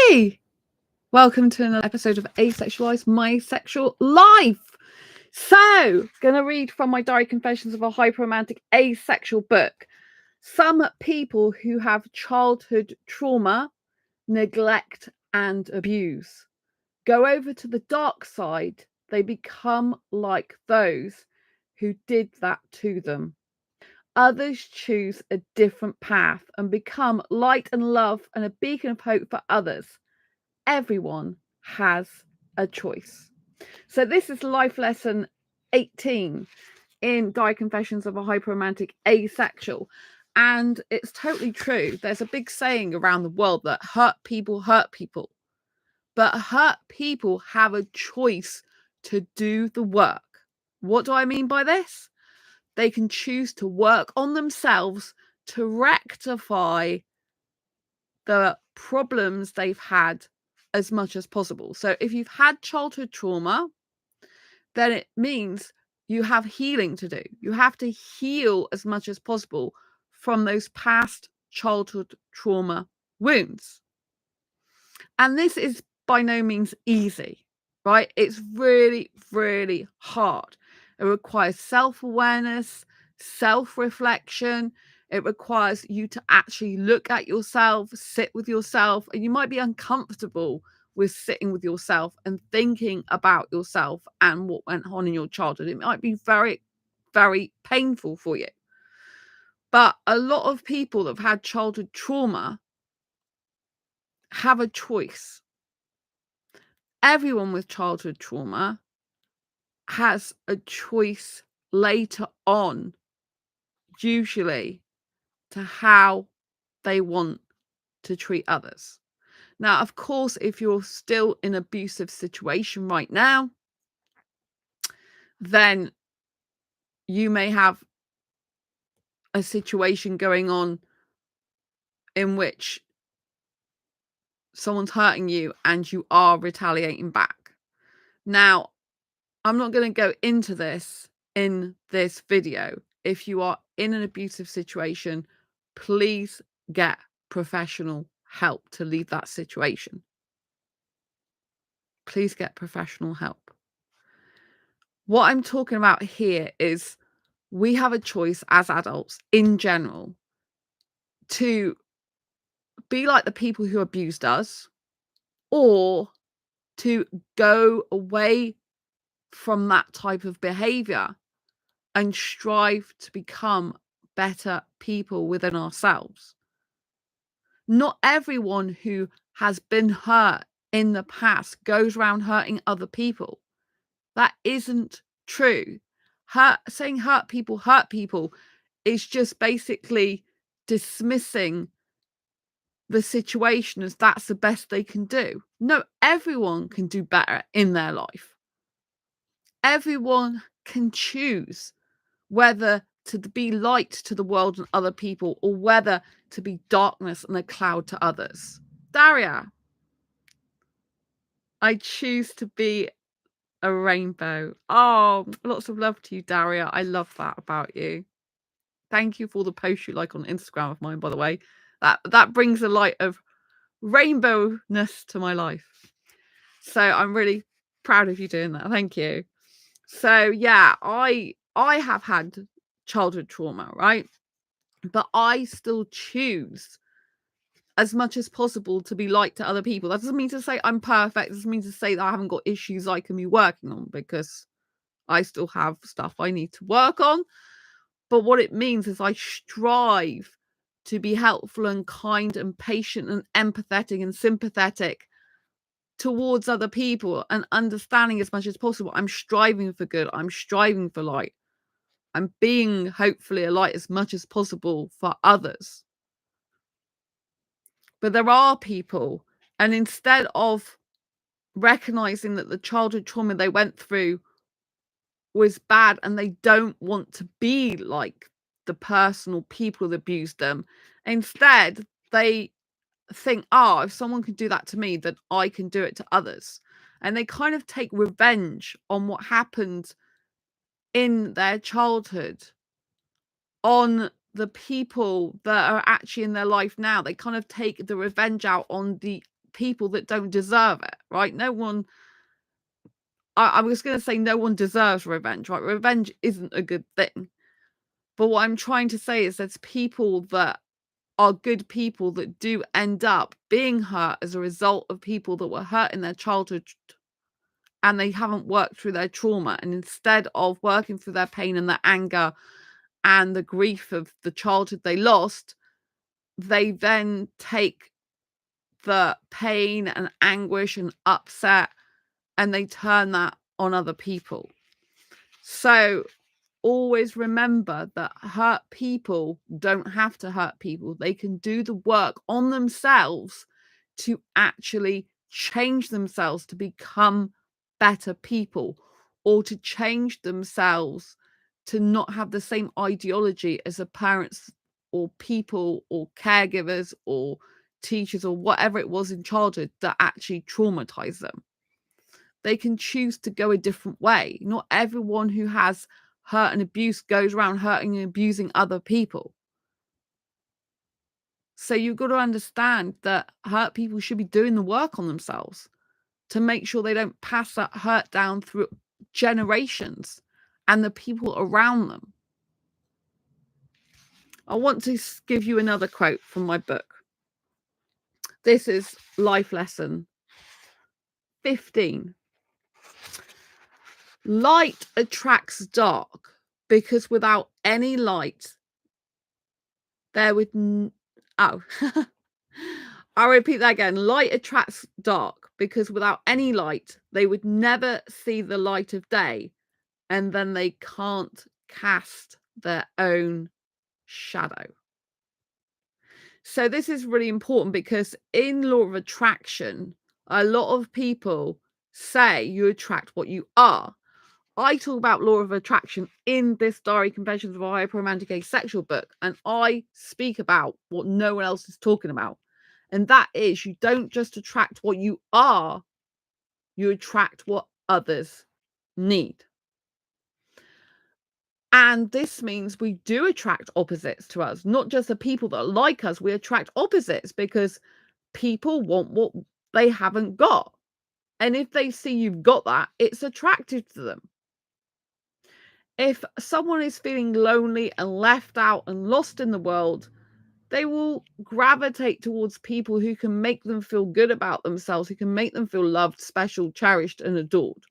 Hey, welcome to another episode of Asexualise, My Sexual Life. So, gonna read from my diary confessions of a hyperromantic asexual book. Some people who have childhood trauma, neglect, and abuse go over to the dark side. They become like those who did that to them. Others choose a different path and become light and love and a beacon of hope for others. Everyone has a choice. So this is life lesson 18 in Diary Confessions of a Hyperromantic Asexual. And it's totally true. There's a big saying around the world that hurt people. But hurt people have a choice to do the work. What do I mean by this? They can choose to work on themselves to rectify the problems they've had as much as possible. So if you've had childhood trauma, then it means you have healing to do. You have to heal as much as possible from those past childhood trauma wounds. And this is by no means easy, right? It's really, really hard. It requires self-awareness, self-reflection. It requires you to actually look at yourself, sit with yourself, and you might be uncomfortable with sitting with yourself and thinking about yourself and what went on in your childhood. It might be very, very painful for you. But a lot of people that have had childhood trauma have a choice. Everyone with childhood trauma has a choice later on, usually, to how they want to treat others. Now, of course, if you're still in an abusive situation right now, then you may have a situation going on in which someone's hurting you and you are retaliating back. Now, I'm not going to go into this in this video. If you are in an abusive situation, please get professional help to leave that situation. Please get professional help. What I'm talking about here is we have a choice as adults in general to be like the people who abused us or to go away from that type of behavior and strive to become better people within ourselves. Not everyone who has been hurt in the past goes around hurting other people. That isn't true. Saying hurt people is just basically dismissing the situation as that's the best they can do. No, everyone can do better in their life. Everyone can choose whether to be light to the world and other people or whether to be darkness and a cloud to others. Daria, I choose to be a rainbow. Oh, lots of love to you, Daria. I love that about you. Thank you for the post you like on Instagram of mine, by the way. That brings a light of rainbowness to my life. So I'm really proud of you doing that. Thank you. So yeah, I have had childhood trauma, right? But I still choose as much as possible to be light to other people. That doesn't mean to say I'm perfect. It doesn't mean to say that I haven't got issues I can be working on, because I still have stuff I need to work on. But what it means is I strive to be helpful and kind and patient and empathetic and sympathetic towards other people and understanding as much as possible. I'm striving for good. I'm striving for light. I'm being hopefully a light as much as possible for others. But there are people, and instead of recognizing that the childhood trauma they went through was bad and they don't want to be like the personal people that abused them, instead they think, oh, if someone can do that to me, then I can do it to others. And they kind of take revenge on what happened in their childhood on the people that are actually in their life now. They kind of take the revenge out on the people that don't deserve it, right? No one, I was going to say no one deserves revenge, right? Revenge isn't a good thing. But what I'm trying to say is there's people that are good people that do end up being hurt as a result of people that were hurt in their childhood and they haven't worked through their trauma. And instead of working through their pain and their anger and the grief of the childhood they lost, they then take the pain and anguish and upset and they turn that on other people. So always remember that hurt people don't have to hurt people. They can do the work on themselves to actually change themselves to become better people, or to change themselves to not have the same ideology as the parents or people or caregivers or teachers or whatever it was in childhood that actually traumatized them. They can choose to go a different way. Not everyone who has hurt and abuse goes around hurting and abusing other people. So you've got to understand that hurt people should be doing the work on themselves to make sure they don't pass that hurt down through generations and the people around them. I want to give you another quote from my book. This is life lesson 15. Light attracts dark because without any light, there would... I'll repeat that again. Light attracts dark because without any light, they would never see the light of day, and then they can't cast their own shadow. So this is really important because in law of attraction, a lot of people say you attract what you are. I talk about law of attraction in this Diary Confessions of a Hyperromantic Asexual book, and I speak about what no one else is talking about. And that is, you don't just attract what you are, you attract what others need. And this means we do attract opposites to us, not just the people that like us. We attract opposites because people want what they haven't got. And if they see you've got that, it's attractive to them. If someone is feeling lonely and left out and lost in the world, they will gravitate towards people who can make them feel good about themselves, who can make them feel loved, special, cherished, and adored.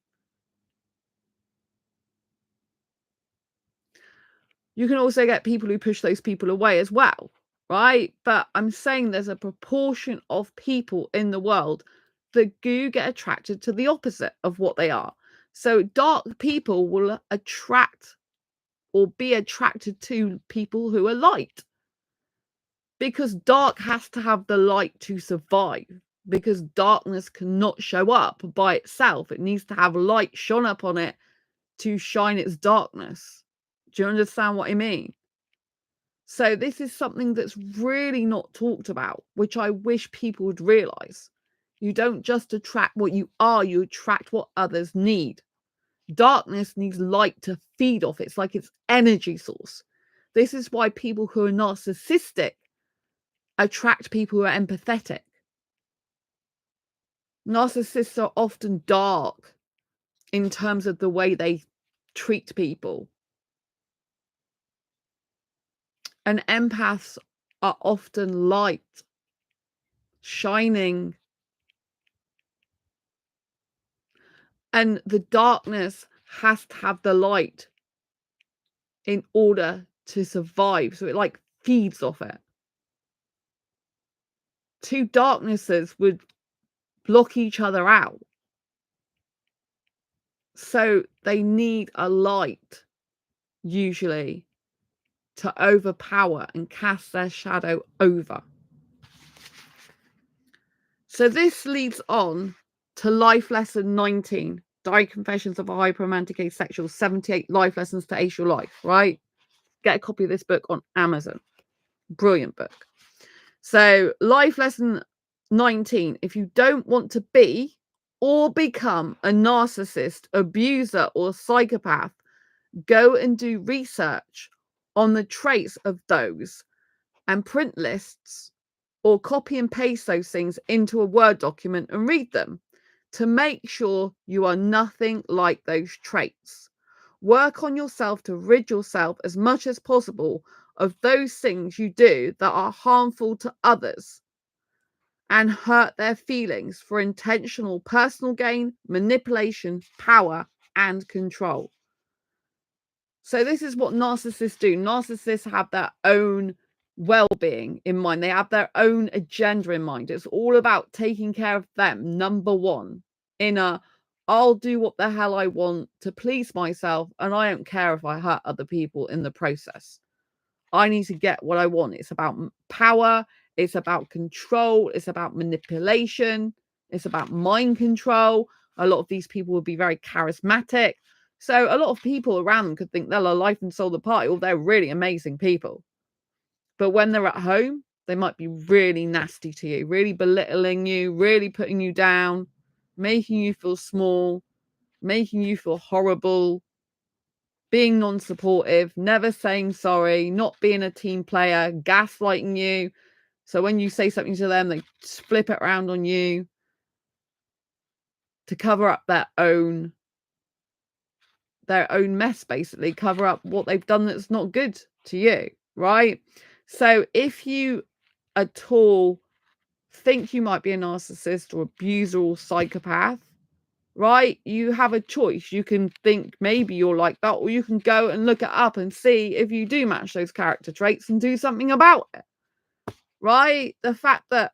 You can also get people who push those people away as well, right? But I'm saying there's a proportion of people in the world that do get attracted to the opposite of what they are. So dark people will attract or be attracted to people who are light. Because dark has to have the light to survive. Because darkness cannot show up by itself. It needs to have light shone up on it to shine its darkness. Do you understand what I mean? So this is something that's really not talked about, which I wish people would realize. You don't just attract what you are, you attract what others need. Darkness needs light to feed off. It's like its energy source. This is why people who are narcissistic attract people who are empathetic. Narcissists are often dark in terms of the way they treat people. And empaths are often light, shining. And the darkness has to have the light in order to survive. So it like feeds off it. Two darknesses would block each other out. So they need a light, usually, to overpower and cast their shadow over. So this leads on to life lesson 19, Diary Confessions of a Hyperromantic Asexual, 78 life lessons to ace your life, right? Get a copy of this book on Amazon. Brilliant book. So life lesson 19, if you don't want to be or become a narcissist, abuser, or psychopath, go and do research on the traits of those and print lists or copy and paste those things into a Word document and read them to make sure you are nothing like those traits. Work on yourself to rid yourself as much as possible of those things you do that are harmful to others and hurt their feelings for intentional personal gain, manipulation, power, and control. So this is what narcissists do. Narcissists have their own well-being in mind. They have their own agenda in mind. It's all about taking care of them, number one, in a I'll do what the hell I want to please myself, and I don't care if I hurt other people in the process. I need to get what I want. It's about power. It's about control. It's about manipulation. It's about mind control. A lot of these people will be very charismatic. So a lot of people around them could think they're the life and soul of the party, or they're really amazing people. But when they're at home, they might be really nasty to you, really belittling you, really putting you down, making you feel small, making you feel horrible, being non-supportive, never saying sorry, not being a team player, gaslighting you. So when you say something to them, they flip it around on you to cover up their own mess, basically, cover up what they've done that's not good to you, right? So if you at all think you might be a narcissist or abuser or psychopath, right, you have a choice. You can think maybe you're like that, or you can go and look it up and see if you do match those character traits and do something about it, right? The fact that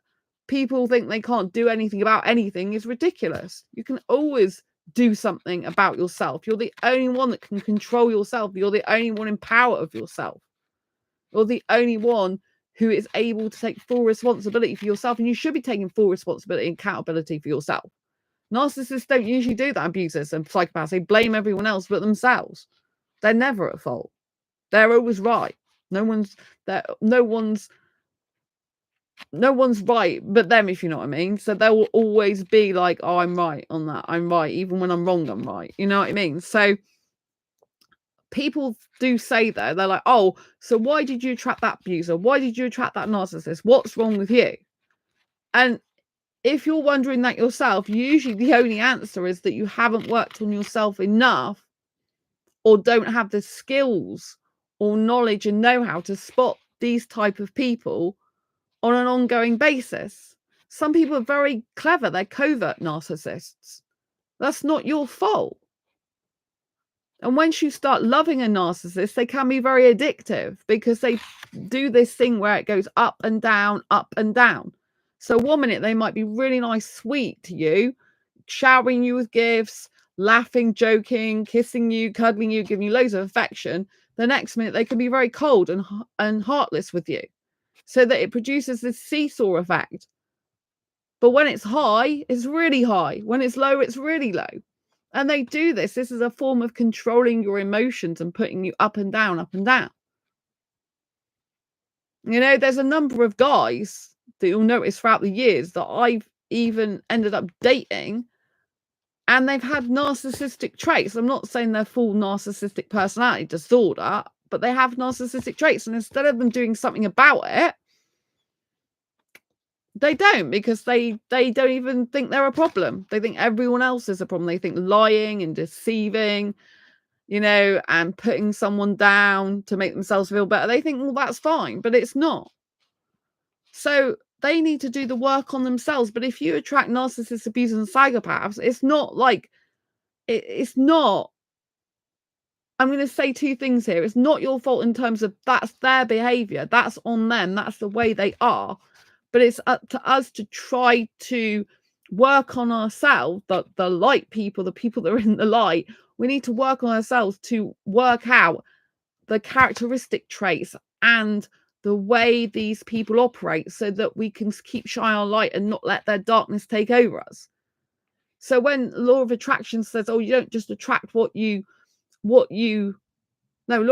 people think they can't do anything about anything is ridiculous. You can always do something about yourself. You're the only one that can control yourself. You're the only one in power of yourself. You're the only one who is able to take full responsibility for yourself, and you should be taking full responsibility and accountability for yourself. Narcissists don't usually do that. Abusers and psychopaths, they blame everyone else but themselves. They're never at fault. They're always right. No one's right but them, if you know what I mean. So they will always be like, oh, I'm right on that. I'm right. Even when I'm wrong, I'm right. You know what I mean? So people do say that. They're like, oh, so why did you attract that abuser? Why did you attract that narcissist? What's wrong with you? And if you're wondering that yourself, usually the only answer is that you haven't worked on yourself enough, or don't have the skills or knowledge and know-how to spot these type of people on an ongoing basis. Some people are very clever. They're covert narcissists. That's not your fault. And once you start loving a narcissist, they can be very addictive because they do this thing where it goes up and down, up and down. So 1 minute they might be really nice, sweet to you, showering you with gifts, laughing, joking, kissing you, cuddling you, giving you loads of affection. The next minute they can be very cold and heartless with you. So that it produces this seesaw effect. But when it's high, it's really high. When it's low, it's really low. And they do this. This is a form of controlling your emotions and putting you up and down, up and down. You know, there's a number of guys that you'll notice throughout the years that I've even ended up dating, and they've had narcissistic traits. I'm not saying they're full narcissistic personality disorder, but they have narcissistic traits. And instead of them doing something about it, they don't, because they don't even think they're a problem. They think everyone else is a problem. They think lying and deceiving, you know, and putting someone down to make themselves feel better, they think, well, that's fine, but it's not. So they need to do the work on themselves. But if you attract narcissists, abusers, and psychopaths, it's not like, it's not, I'm going to say two things here. It's not your fault in terms of that's their behavior. That's on them. That's the way they are. But it's up to us to try to work on ourselves, the light people, the people that are in the light. We need to work on ourselves to work out the characteristic traits and the way these people operate so that we can keep shining our light and not let their darkness take over us. So when law of attraction says, oh, you don't just attract law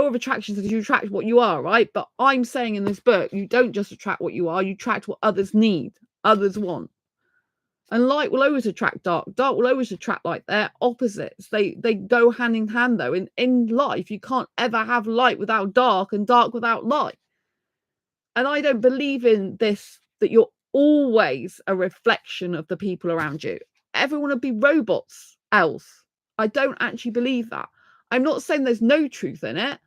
of attraction says you attract what you are, right? But I'm saying in this book, you don't just attract what you are, you attract what others need, others want. And light will always attract dark. Dark will always attract light. They're opposites. They go hand in hand, though. In life, you can't ever have light without dark and dark without light. And I don't believe in this that you're always a reflection of the people around you. Everyone would be robots else. I don't actually believe that. I'm not saying there's no truth in it,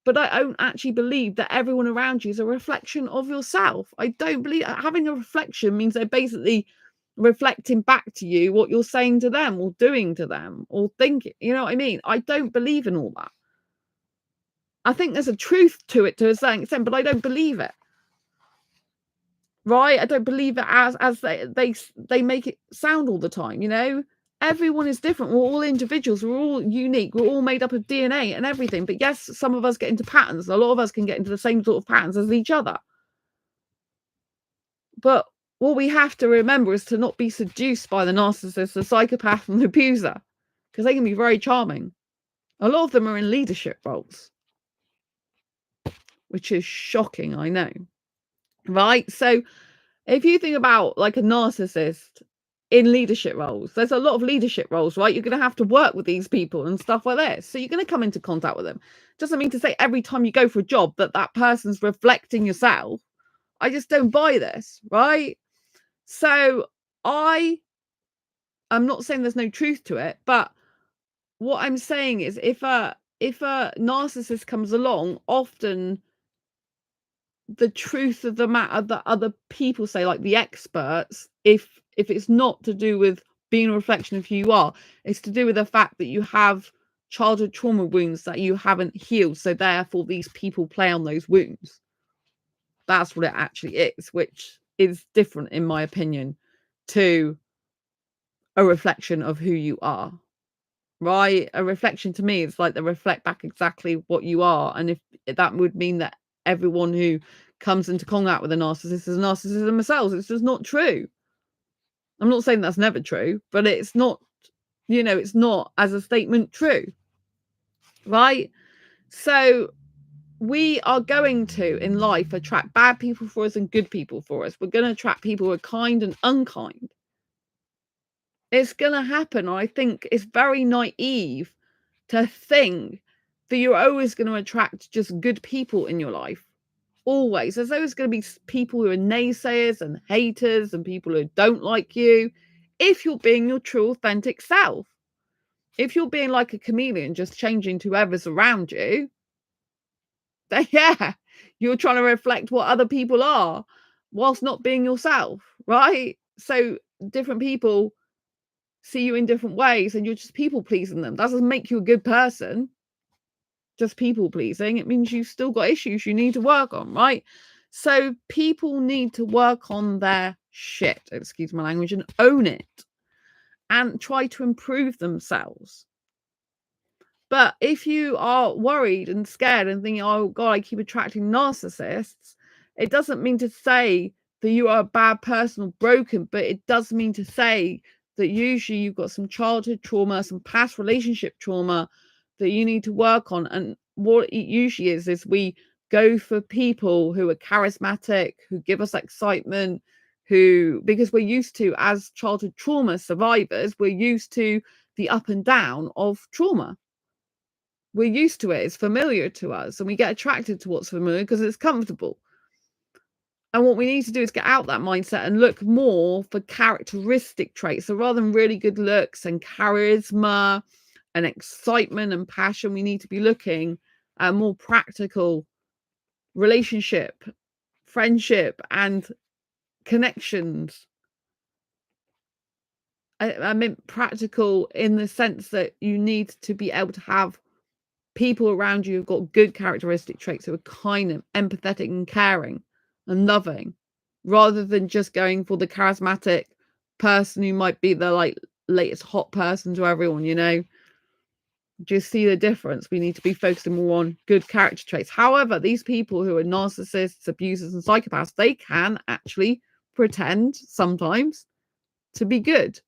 but I don't actually believe that everyone around you is a reflection of yourself. I don't believe having a reflection means they're basically reflecting back to you what you're saying to them or doing to them or thinking. You know what I mean? I don't believe in all that. I think there's a truth to it to a certain extent, but I don't believe it. Right? I don't believe it as they make it sound all the time, you know? Everyone is different. We're all individuals. We're all unique. We're all made up of DNA and everything. But yes, some of us get into patterns. A lot of us can get into the same sort of patterns as each other. But what we have to remember is to not be seduced by the narcissist, the psychopath, and the abuser, because they can be very charming. A lot of them are in leadership roles, which is shocking, I know. Right? So if you think about like a narcissist in leadership roles, there's a lot of leadership roles, right? You're going to have to work with these people and stuff like this. So you're going to come into contact with them. Doesn't mean to say every time you go for a job that person's reflecting yourself. I just don't buy this, right? So I'm not saying there's no truth to it, but what I'm saying is if a narcissist comes along, often the truth of the matter that other people say, like the experts, if it's not to do with being a reflection of who you are, it's to do with the fact that you have childhood trauma wounds that you haven't healed, so therefore these people play on those wounds. That's what it actually is, which is different in my opinion to a reflection of who you are. Right? A reflection to me is like they reflect back exactly what you are, and if that would mean that everyone who comes into contact with a narcissist is a narcissist themselves, it's just not true. I'm not saying that's never true, but it's not, you know, it's not as a statement true, right? So we are going to in life attract bad people for us and good people for us. We're going to attract people who are kind and unkind. It's going to happen. I think it's very naive to think that you're always going to attract just good people in your life. Always. There's always going to be people who are naysayers and haters and people who don't like you. If you're being your true, authentic self. If you're being like a chameleon, just changing to whoever's around you, then yeah, you're trying to reflect what other people are whilst not being yourself, right? So different people see you in different ways and you're just people pleasing them. That doesn't make you a good person. Just people pleasing. It means you've still got issues you need to work on, right? So people need to work on their shit, excuse my language, and own it and try to improve themselves. But if you are worried and scared and thinking, oh God, I keep attracting narcissists, it doesn't mean to say that you are a bad person or broken, but it does mean to say that usually you've got some childhood trauma, some past relationship trauma that you need to work on. And what it usually is we go for people who are charismatic, who give us excitement, who, because we're used to, as childhood trauma survivors, we're used to the up and down of trauma. We're used to it. It's familiar to us, and we get attracted to what's familiar because it's comfortable. And what we need to do is get out that mindset and look more for characteristic traits. So rather than really good looks and charisma and excitement and passion, we need to be looking at more practical relationship, friendship, and connections. I mean practical in the sense that you need to be able to have people around you who've got good characteristic traits, who are kind and empathetic and caring and loving, rather than just going for the charismatic person who might be the like latest hot person to everyone, you know. Do you see the difference? We need to be focusing more on good character traits. However, these people who are narcissists, abusers, and psychopaths, they can actually pretend sometimes to be good.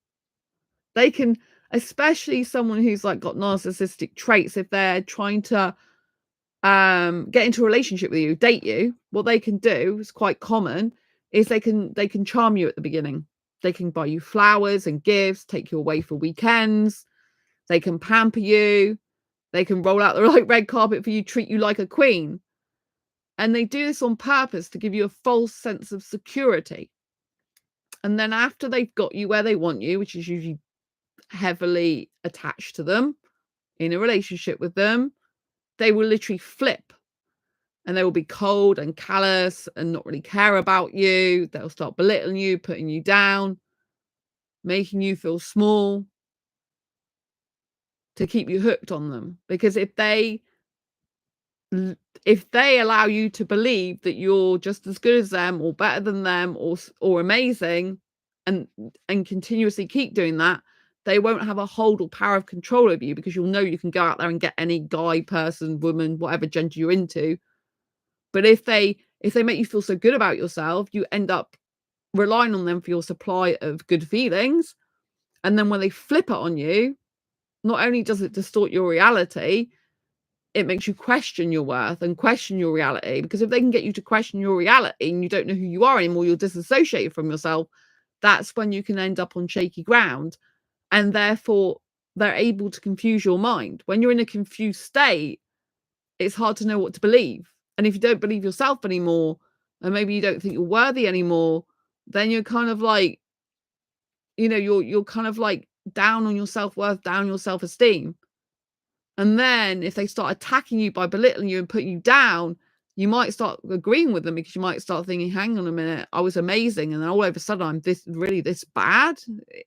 They can, especially someone who's like got narcissistic traits, if they're trying to get into a relationship with you, date you, what they can do is quite common, is they can charm you at the beginning. They can buy you flowers and gifts, take you away for weekends, they can pamper you, they can roll out the right red carpet for you, treat you like a queen. And they do this on purpose to give you a false sense of security. And then after they've got you where they want you, which is usually heavily attached to them, in a relationship with them, they will literally flip, and they will be cold and callous and not really care about you. They'll start belittling you, putting you down, making you feel small, to keep you hooked on them. Because if they allow you to believe that you're just as good as them or better than them or amazing, and continuously keep doing that, they won't have a hold or power of control over you, because you'll know you can go out there and get any guy, person, woman, whatever gender you're into. But if they make you feel so good about yourself, you end up relying on them for your supply of good feelings. And then when they flip it on you, not only does it distort your reality, it makes you question your worth and question your reality. Because if they can get you to question your reality and you don't know who you are anymore, you're disassociated from yourself, that's when you can end up on shaky ground. And therefore, they're able to confuse your mind. When you're in a confused state, it's hard to know what to believe. And if you don't believe yourself anymore, and maybe you don't think you're worthy anymore, then you're kind of like, you're kind of like down on your self-worth, down your self-esteem. And then if they start attacking you by belittling you and putting you down, you might start agreeing with them, because you might start thinking, hang on a minute, I was amazing, and then all of a sudden I'm this bad.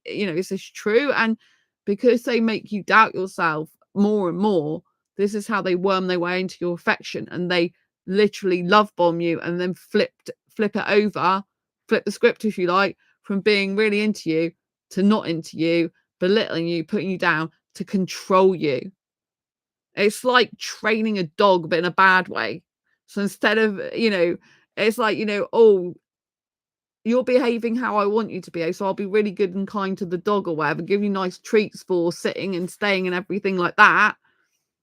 Is this true? And because they make you doubt yourself more and more, this is how they worm their way into your affection, and they literally love bomb you, and then flip it over, flip the script, if you like, from being really into you to not into you, belittling you, putting you down, to control you. It's like training a dog, but in a bad way. So instead of, it's like, oh, you're behaving how I want you to behave, so I'll be really good and kind to the dog or whatever, give you nice treats for sitting and staying and everything like that,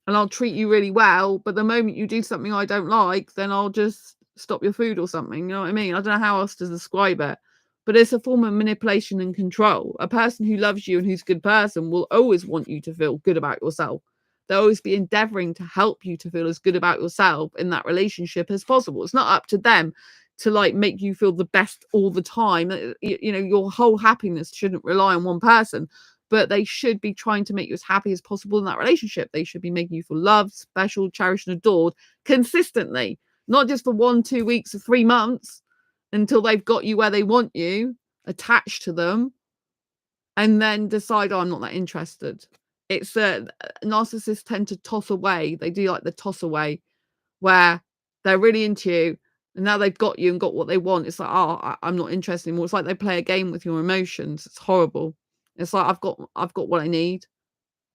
and I'll treat you really well. But the moment you do something I don't like, then I'll just stop your food or something. You know what I mean? I don't know how else to describe it. But it's a form of manipulation and control. A person who loves you and who's a good person will always want you to feel good about yourself. They'll always be endeavoring to help you to feel as good about yourself in that relationship as possible. It's not up to them to like make you feel the best all the time. Your whole happiness shouldn't rely on one person, but they should be trying to make you as happy as possible in that relationship. They should be making you feel loved, special, cherished, and adored consistently, not just for 1, 2 weeks or 3 months until they've got you where they want you, attached to them, and then decide, oh, I'm not that interested. It's narcissists tend to toss away. They do like the toss away, where they're really into you, and now they've got you and got what they want. It's like, oh, I'm not interested anymore. It's like they play a game with your emotions. It's horrible. It's like, I've got what I need.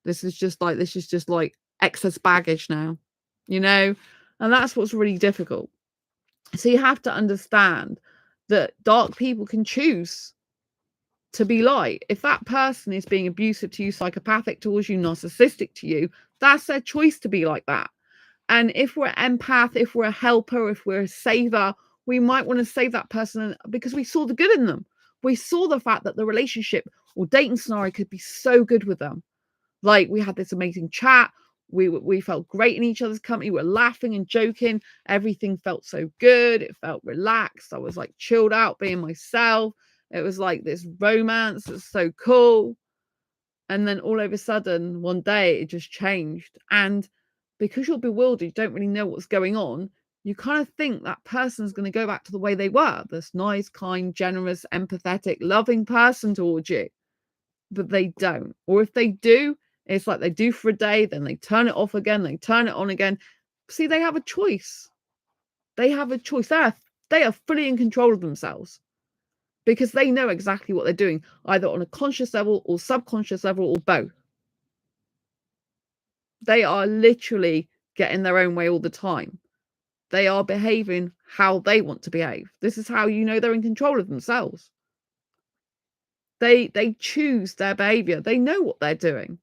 This is just like excess baggage now, and that's what's really difficult. So you have to understand that dark people can choose to be light. If that person is being abusive to you, psychopathic towards you, narcissistic to you, that's their choice to be like that. And if we're an empath, if we're a helper, if we're a saver, we might want to save that person because we saw the good in them. We saw the fact that the relationship or dating scenario could be so good with them. Like, we had this amazing chat. We felt great in each other's company. We're laughing and joking. Everything felt so good. It felt relaxed. I was like chilled out being myself. It was like this romance that's so cool. And then all of a sudden, one day, it just changed. And because you're bewildered, you don't really know what's going on, you kind of think that person's going to go back to the way they were, this nice, kind, generous, empathetic, loving person towards you. But they don't. Or if they do, it's like they do for a day, then they turn it off again, they turn it on again. See, they have a choice. They have a choice. They are fully in control of themselves, because they know exactly what they're doing, either on a conscious level or subconscious level or both. They are literally getting their own way all the time. They are behaving how they want to behave. This is how you know they're in control of themselves. They choose their behavior. They know what they're doing.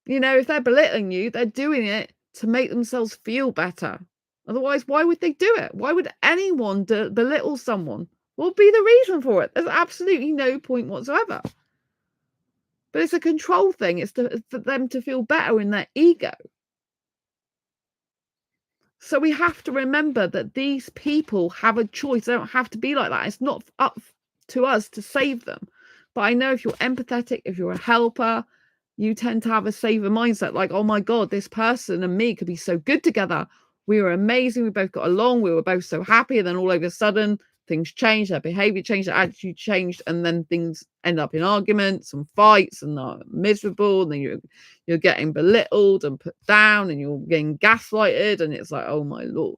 If they're belittling you, they're doing it to make themselves feel better. Otherwise, why would they do it? Why would anyone belittle someone? What would be the reason for it? There's absolutely no point whatsoever. But it's a control thing. It's for them to feel better in their ego. So we have to remember that these people have a choice. They don't have to be like that. It's not up to us to save them. But I know if you're empathetic, if you're a helper, you tend to have a saver mindset. Like, oh my God, this person and me could be so good together. We were amazing. We both got along. We were both so happy. And then all of a sudden, things changed. Their behavior changed. Their attitude changed. And then things end up in arguments and fights and are miserable. And then you're getting belittled and put down and you're getting gaslighted. And it's like, oh my Lord.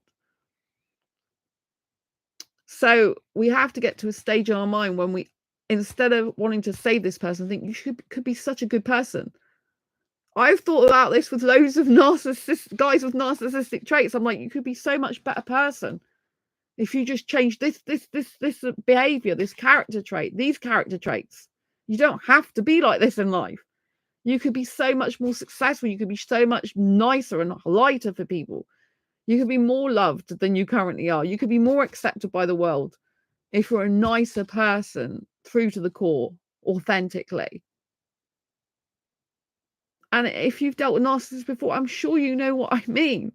So we have to get to a stage in our mind when we, instead of wanting to save this person, think you could be such a good person. I've thought about this with loads of guys with narcissistic traits. I'm like, you could be so much better person if you just change this behavior, this character trait, these character traits. You don't have to be like this in life. You could be so much more successful. You could be so much nicer and lighter for people. You could be more loved than you currently are. You could be more accepted by the world if you're a nicer person through to the core, authentically. And if you've dealt with narcissists before, I'm sure you know what I mean.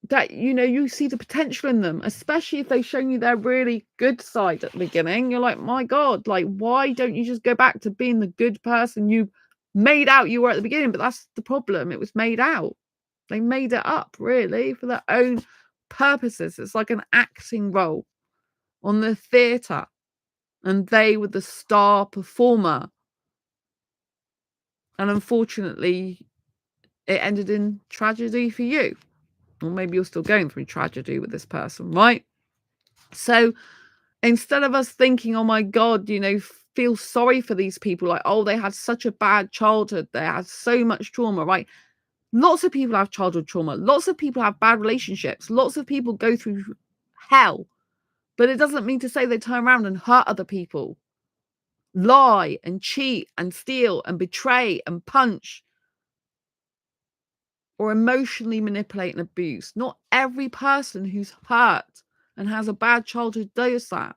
That, you see the potential in them, especially if they've shown you their really good side at the beginning. You're like, my God, like, why don't you just go back to being the good person you made out you were at the beginning? But that's the problem. It was made out. They made it up, really, for their own purposes. It's like an acting role on the theatre. And they were the star performer. And unfortunately, it ended in tragedy for you. Or maybe you're still going through tragedy with this person, right? So instead of us thinking, oh my God, feel sorry for these people, like, oh, they had such a bad childhood, they had so much trauma, right? Lots of people have childhood trauma. Lots of people have bad relationships. Lots of people go through hell. But it doesn't mean to say they turn around and hurt other people, lie and cheat and steal and betray and punch, or emotionally manipulate and abuse. Not every person who's hurt and has a bad childhood does that.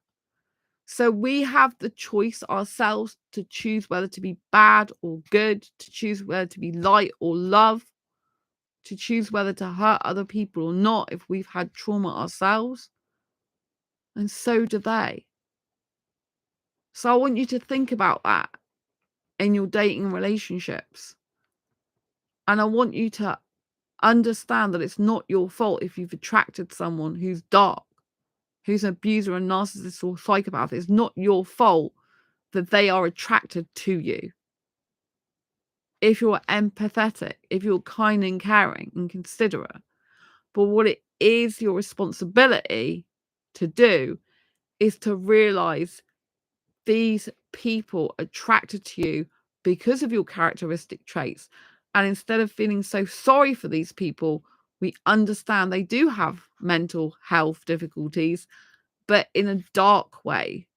So we have the choice ourselves to choose whether to be bad or good, to choose whether to be light or love, to choose whether to hurt other people or not if we've had trauma ourselves. And so do they. So I want you to think about that in your dating relationships. And I want you to understand that it's not your fault if you've attracted someone who's dark, who's an abuser, a narcissist, or psychopath. It's not your fault that they are attracted to you. If you're empathetic, if you're kind and caring and considerate. But what it is your responsibility to do is to realize these people attracted to you because of your characteristic traits. And instead of feeling so sorry for these people, we understand they do have mental health difficulties, but in a dark way.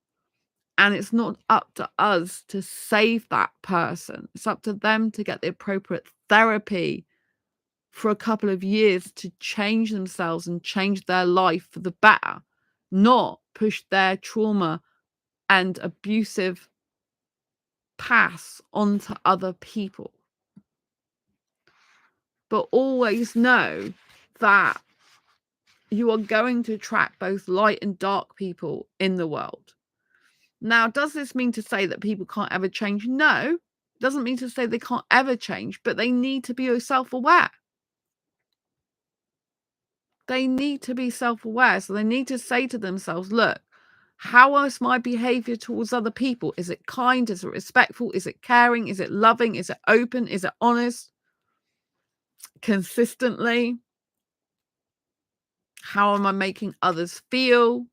And it's not up to us to save that person. It's up to them to get the appropriate therapy for a couple of years to change themselves and change their life for the better, not push their trauma and abusive past onto other people. But always know that you are going to attract both light and dark people in the world. Now, does this mean to say that people can't ever change? No, it doesn't mean to say they can't ever change, but they need to be self-aware. They need to be self-aware. So they need to say to themselves, look, how is my behavior towards other people? Is it kind? Is it respectful? Is it caring? Is it loving? Is it open? Is it honest? Consistently? How am I making others feel?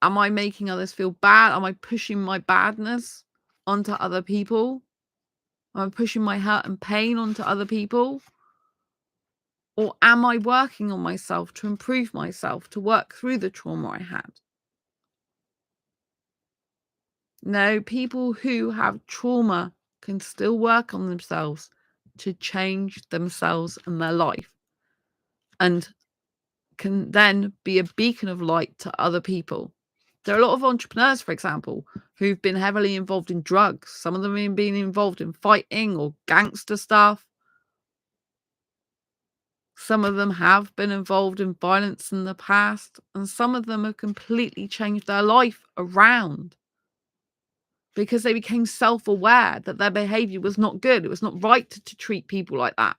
Am I making others feel bad? Am I pushing my badness onto other people? Am I pushing my hurt and pain onto other people? Or am I working on myself to improve myself, to work through the trauma I had? No, people who have trauma can still work on themselves to change themselves and their life, and can then be a beacon of light to other people. There are a lot of entrepreneurs, for example, who've been heavily involved in drugs. Some of them have been involved in fighting or gangster stuff. Some of them have been involved in violence in the past, and some of them have completely changed their life around because they became self-aware that their behavior was not good. It was not right to treat people like that.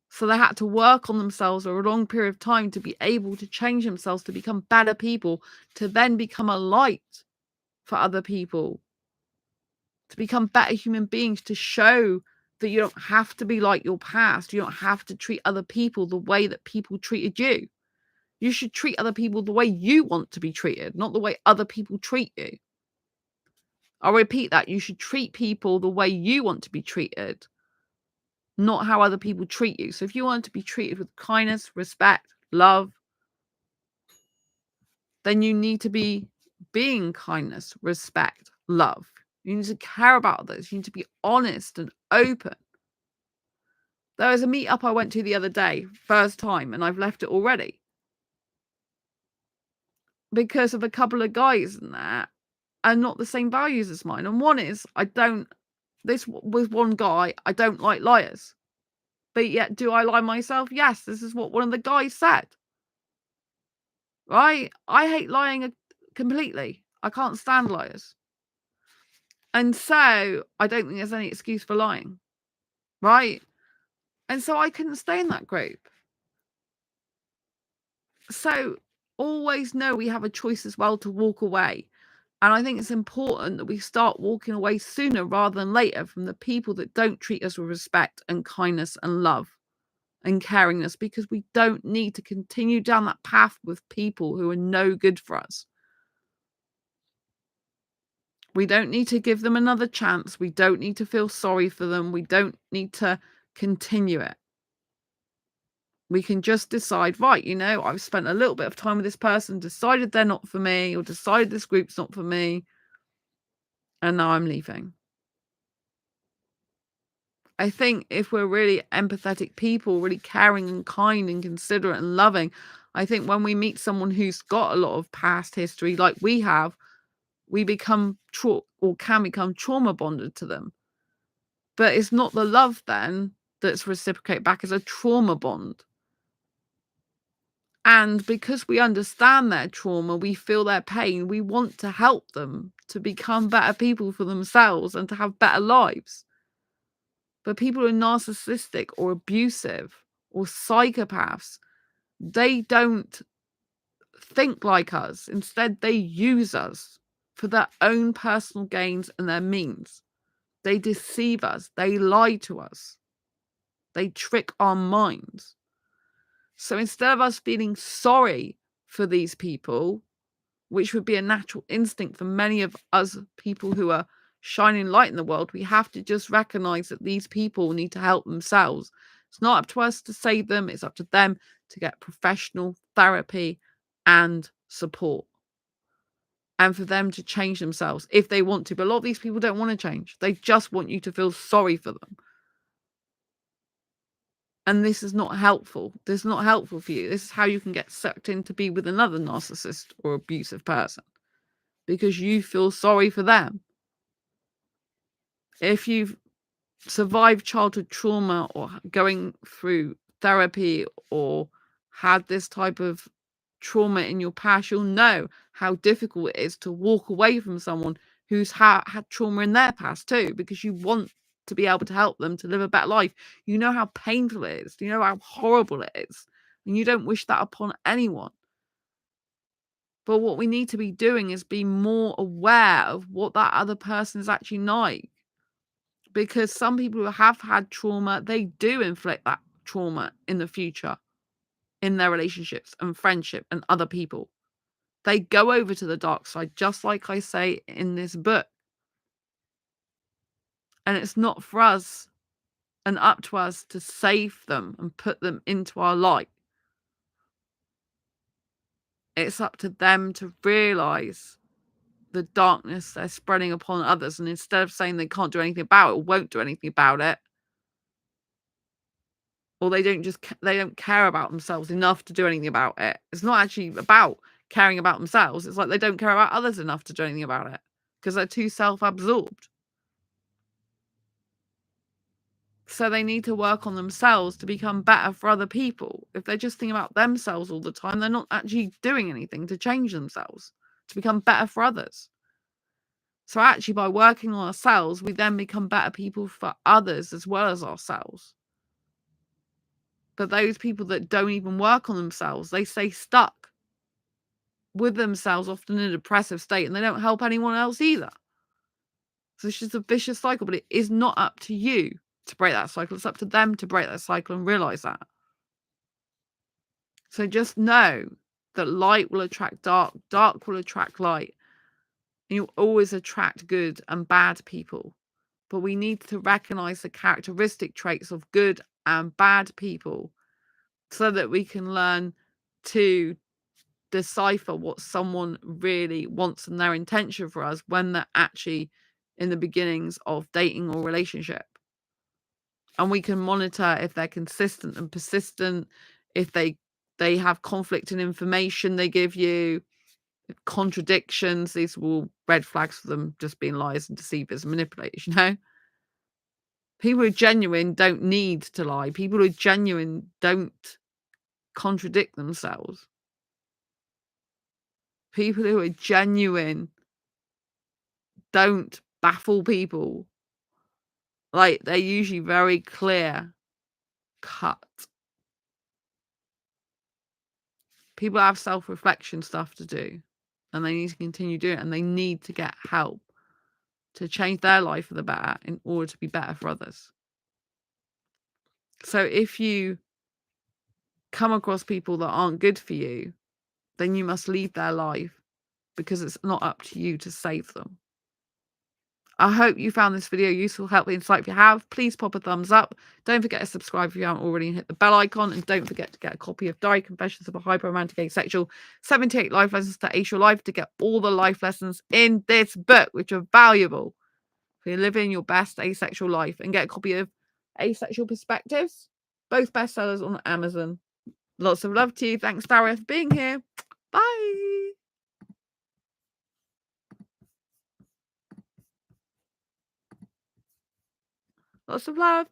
So they had to work on themselves over a long period of time to be able to change themselves, to become better people, to then become a light for other people, to become better human beings, to show that you don't have to be like your past. You don't have to treat other people the way that people treated you. You should treat other people the way you want to be treated, not the way other people treat you. I'll repeat that. You should treat people the way you want to be treated, not how other people treat you. So if you want to be treated with kindness, respect, love, then you need to be being kindness, respect, love. You need to care about others. You need to be honest and open. There was a meetup I went to the other day, first time, and I've left it already because of a couple of guys in there are not the same values as mine. And one is, this was one guy, I don't like liars. But yet, do I lie myself? Yes, this is what one of the guys said. Right? I hate lying completely. I can't stand liars. And so I don't think there's any excuse for lying. Right? And so I couldn't stay in that group. So always know we have a choice as well to walk away. And I think it's important that we start walking away sooner rather than later from the people that don't treat us with respect and kindness and love and caringness, because we don't need to continue down that path with people who are no good for us. We don't need to give them another chance. We don't need to feel sorry for them. We don't need to continue it. We can just decide, right, I've spent a little bit of time with this person, decided they're not for me, or decided this group's not for me, and now I'm leaving. I think if we're really empathetic people, really caring and kind and considerate and loving, I think when we meet someone who's got a lot of past history like we have, we become can become trauma bonded to them. But it's not the love then that's reciprocated back as a trauma bond. And because we understand their trauma, we feel their pain, we want to help them to become better people for themselves and to have better lives. But people who are narcissistic or abusive or psychopaths, they don't think like us. Instead, they use us for their own personal gains and their means. They deceive us. They lie to us. They trick our minds. So instead of us feeling sorry for these people, which would be a natural instinct for many of us people who are shining light in the world, we have to just recognize that these people need to help themselves. It's not up to us to save them. It's up to them to get professional therapy and support, and for them to change themselves if they want to. But a lot of these people don't want to change. They just want you to feel sorry for them. And this is not helpful. This is not helpful for you. This is how you can get sucked in to be with another narcissist or abusive person, because you feel sorry for them. If you've survived childhood trauma or going through therapy or had this type of trauma in your past, you'll know how difficult it is to walk away from someone who's had trauma in their past too, because you want to be able to help them to live a better life. You know how painful it is. You know how horrible it is. And you don't wish that upon anyone. But what we need to be doing is be more aware of what that other person is actually like. Because some people who have had trauma, they do inflict that trauma in the future in their relationships and friendship and other people. They go over to the dark side, just like I say in this book. And it's not for us and up to us to save them and put them into our light. It's up to them to realize the darkness they're spreading upon others. And instead of saying they can't do anything about it or won't do anything about it, or they don't care about themselves enough to do anything about it. It's not actually about caring about themselves. It's like they don't care about others enough to do anything about it because they're too self-absorbed. So they need to work on themselves to become better for other people. If they're just thinking about themselves all the time, they're not actually doing anything to change themselves, to become better for others. So actually, by working on ourselves, we then become better people for others as well as ourselves. But those people that don't even work on themselves, they stay stuck with themselves, often in a depressive state, and they don't help anyone else either. So it's just a vicious cycle, but it is not up to you to break that cycle. It's up to them to break that cycle and realize that. So just know that light will attract dark, dark will attract light. And you'll always attract good and bad people. But we need to recognize the characteristic traits of good and bad people so that we can learn to decipher what someone really wants and their intention for us when they're actually in the beginnings of dating or relationship. And we can monitor if they're consistent and persistent, if they have conflict in information they give you, contradictions. These were all red flags for them just being liars and deceivers and manipulators, you know? People who are genuine don't need to lie. People who are genuine don't contradict themselves. People who are genuine don't baffle people. Like, they're usually very clear cut. People have self-reflection stuff to do, and they need to continue doing it, and they need to get help to change their life for the better in order to be better for others. So if you come across people that aren't good for you, then you must leave their life, because it's not up to you to save them. I hope you found this video useful, helpful, insightful. If you have, please pop a thumbs up. Don't forget to subscribe if you haven't already, and hit the bell icon. And don't forget to get a copy of Diary Confessions of a Hyper-Romantic Asexual, 78 Life Lessons to Ace Your Life, to get all the life lessons in this book, which are valuable for living your best asexual life. And get a copy of Asexual Perspectives, both bestsellers on Amazon. Lots of love to you. Thanks, Dara, for being here. Bye. Lots of love.